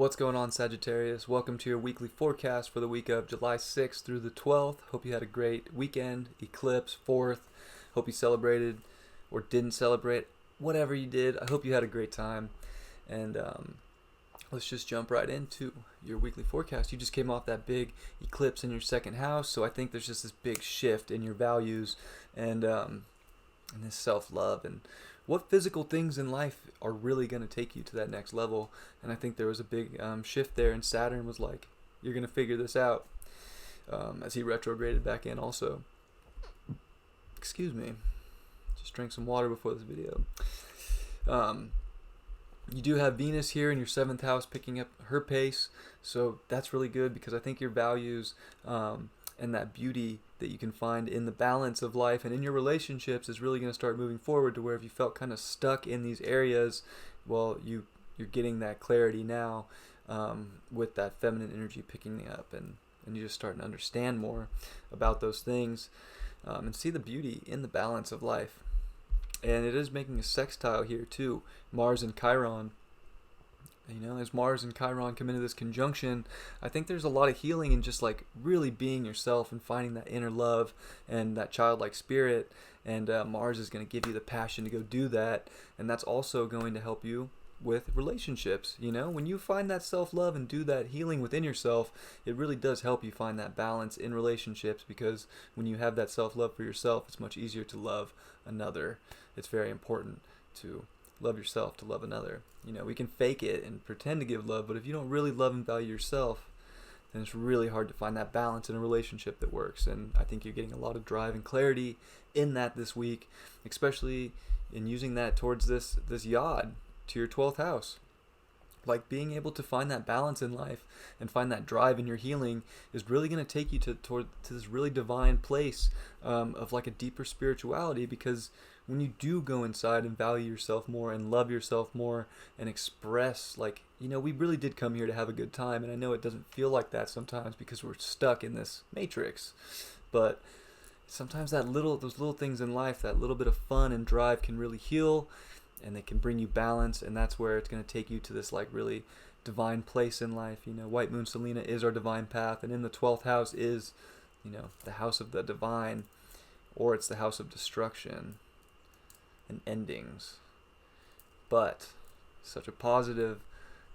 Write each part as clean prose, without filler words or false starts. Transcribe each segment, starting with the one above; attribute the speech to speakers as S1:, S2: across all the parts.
S1: What's going on, Sagittarius? Welcome to your weekly forecast for the week of July 6th through the 12th. Hope you had a great weekend, eclipse, 4th. Hope you celebrated or didn't celebrate. Whatever you did, I hope you had a great time. And let's just jump right into your weekly forecast. You just came off that big eclipse in your second house, so I think there's just this big shift in your values and this self-love and what physical things in life are really going to take you to that next level. And I think there was a big shift there, and Saturn was like, you're going to figure this out, as he retrograded back in also. Excuse me, just drank some water before this video. You do have Venus here in your 7th house picking up her pace, so that's really good because I think your values and that beauty that you can find in the balance of life and in your relationships is really going to start moving forward to where if you felt kind of stuck in these areas, well, you're getting that clarity now with that feminine energy picking up, and you're just starting to understand more about those things and see the beauty in the balance of life. And it is making a sextile here too, Mars and Chiron. You know, as Mars and Chiron come into this conjunction, I think there's a lot of healing in just like really being yourself and finding that inner love and that childlike spirit. And Mars is going to give you the passion to go do that. And that's also going to help you with relationships. You know, when you find that self-love and do that healing within yourself, it really does help you find that balance in relationships, because when you have that self-love for yourself, it's much easier to love another. It's very important to love yourself to love another. You know, we can fake it and pretend to give love, but if you don't really love and value yourself, then it's really hard to find that balance in a relationship that works. And I think you're getting a lot of drive and clarity in that this week, especially in using that towards this yod to your 12th house. Like being able to find that balance in life and find that drive in your healing is really going to take you to this really divine place of like a deeper spirituality, because when you do go inside and value yourself more and love yourself more and express, like, you know, we really did come here to have a good time, and I know it doesn't feel like that sometimes because we're stuck in this matrix, but sometimes those little things in life, that little bit of fun and drive can really heal, and they can bring you balance, and that's where it's going to take you to this like really divine place in life. You know, White Moon Selena is our divine path, and in the 12th house is, you know, the house of the divine, or it's the house of destruction and endings. But such a positive,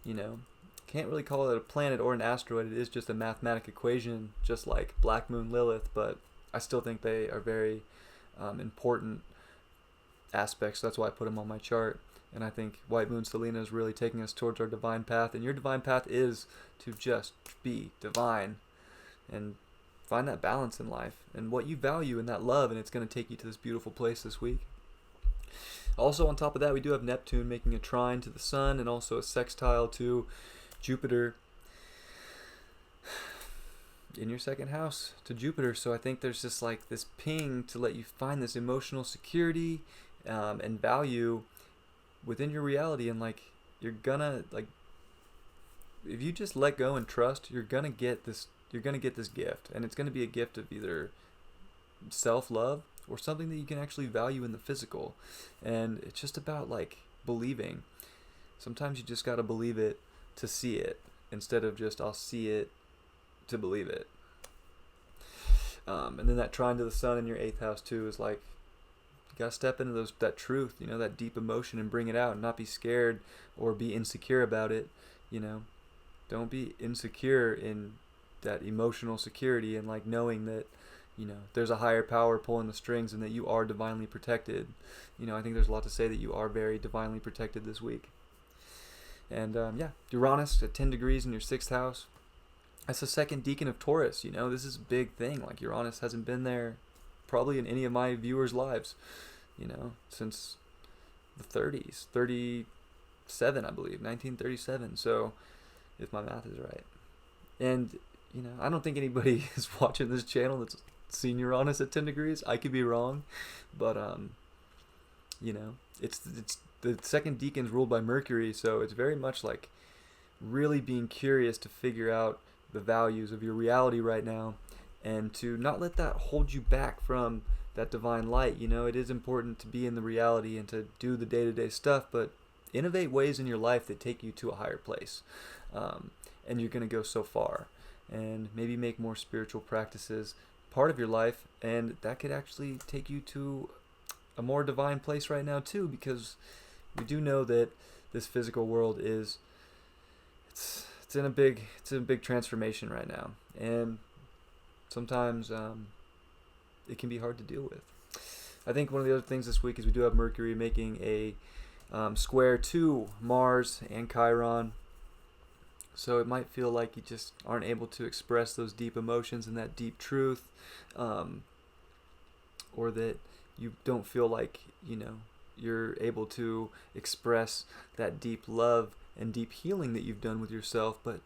S1: you know, can't really call it a planet or an asteroid. It is just a mathematic equation, just like Black Moon Lilith, but I still think they are very important aspects. That's why I put them on my chart. And I think White Moon Selena is really taking us towards our divine path, and your divine path is to just be divine and find that balance in life and what you value in that love, and it's going to take you to this beautiful place this week. Also, on top of that, we do have Neptune making a trine to the Sun and also a sextile to Jupiter in your 2nd house to Jupiter. So I think there's just like this ping to let you find this emotional security and value within your reality, and like you're gonna, like, if you just let go and trust, you're gonna get this gift, and it's gonna be a gift of either self-love or something that you can actually value in the physical. And it's just about like believing. Sometimes you just got to believe it to see it, instead of just I'll see it to believe it. And then that trine to the Sun in your 8th house too is like, you got to step into that truth, you know, that deep emotion, and bring it out and not be scared or be insecure about it. You know, don't be insecure in that emotional security and like knowing that, you know, there's a higher power pulling the strings and that you are divinely protected. You know, I think there's a lot to say that you are very divinely protected this week. And yeah, Uranus at 10 degrees in your 6th house. That's the 2nd decan of Taurus. You know, this is a big thing. Like Uranus hasn't been there probably in any of my viewers' lives, you know, since the 30s, 37, I believe, 1937. So if my math is right. And, you know, I don't think anybody is watching this channel that's seen Uranus at 10 degrees. I could be wrong, but you know, it's the 2nd decan's ruled by Mercury, so it's very much like really being curious to figure out the values of your reality right now, and to not let that hold you back from that divine light. You know, it is important to be in the reality and to do the day-to-day stuff, but innovate ways in your life that take you to a higher place. And you're going to go so far. And maybe make more spiritual practices part of your life, and that could actually take you to a more divine place right now too, because we do know that this physical world is it's in a big transformation right now, and sometimes it can be hard to deal with. I think one of the other things this week is we do have Mercury making a square to Mars and Chiron. So it might feel like you just aren't able to express those deep emotions and that deep truth, or that you don't feel like, you're able to express that deep love and deep healing that you've done with yourself. But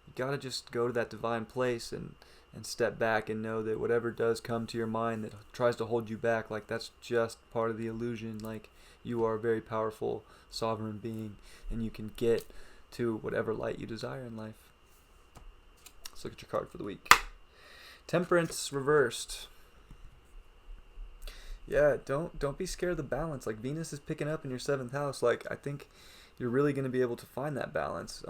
S1: you got to just go to that divine place and step back and know that whatever does come to your mind that tries to hold you back, like that's just part of the illusion. Like you are a very powerful, sovereign being, and you can get to whatever light you desire in life. Let's look at your card for the week. Temperance reversed. Yeah, don't be scared of the balance. Like Venus is picking up in your 7th house. Like I think you're really going to be able to find that balance.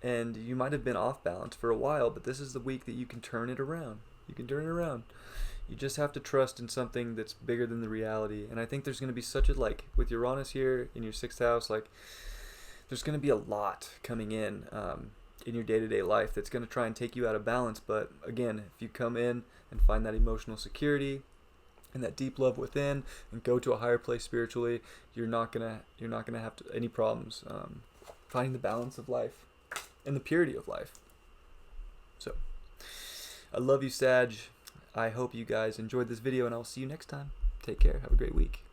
S1: And you might have been off balance for a while, but this is the week that you can turn it around. You can turn it around. You just have to trust in something that's bigger than the reality. And I think there's going to be such a, with Uranus here in your 6th house, there's going to be a lot coming in your day-to-day life that's going to try and take you out of balance. But again, if you come in and find that emotional security and that deep love within and go to a higher place spiritually, you're not gonna have any problems finding the balance of life and the purity of life. So I love you, Sag. I hope you guys enjoyed this video, and I'll see you next time. Take care. Have a great week.